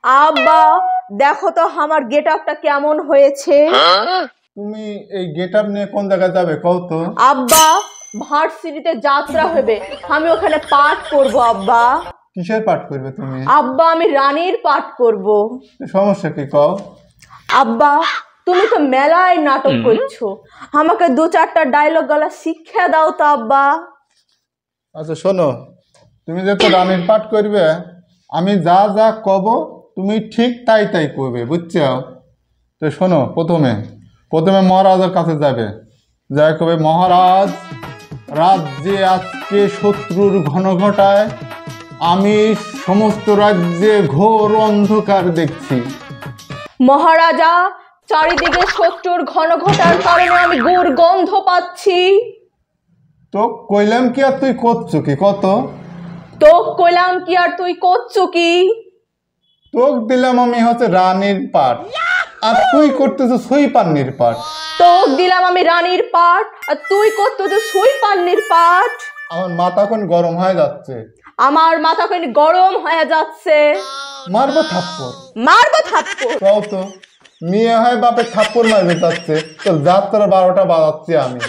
আব্বা দেখো তো আমার গেট আপটা কেমন হয়েছে। তুমি এই গেট আপ নিয়ে কোন জায়গায় যাবে কও তো? আব্বা ভার্সিটিতে যাত্রা হবে, আমি ওখানে পাঠ করব আব্বা। কিসের পাঠ করবে তুমি? আব্বা আমি রানীর পাঠ করব। সমস্যা কি কও? আব্বা তুমি তো মেলায় নাটক করছো, আমাকে দু চারটা ডায়লগ গলা শিক্ষা দাও তো আব্বা। আচ্ছা শোনো, তুমি যেহেতু রানীর পাঠ করবে, আমি যা যা কব তুমি ঠিক তাই তাই করবে, বুঝছো? তো শোনো, প্রথমে মহারাজের কাছে যাবে, যা কবে, মহারাজ, রাজ্যে আজকে শত্রুর ঘন ঘটায়, আমি সমস্ত রাজ্যে ঘোর অন্ধকার দেখছি। মহারাজা, চারিদিকে শত্রুর ঘন ঘটার কারণে আমি দুর্গন্ধ পাচ্ছি। তো কইলাম কি আর তুই করছো কি কত? তোক কইলাম কি আর তুই করছো কি? তোক দিলাম আমি হচ্ছে রানীর পাঠ, আর তুই করতেছো সুই পান্নির পাঠ। তোক দিলাম আমি রানীর পাঠ, আর তুই করতেছো সুই পান্নির পাঠ। আমার মাথা কোন গরম হয়ে যাচ্ছে। আমার মাথা কেন গরম হয়ে যাচ্ছে। মারবো থাপ্পড়। মারবো থাপ্পড়। কও তো, মেয়ে হয় বাপে থাপ্পড় মারবে যাচ্ছে, তো যাত্রা 12টা বাজাচ্ছি আমি।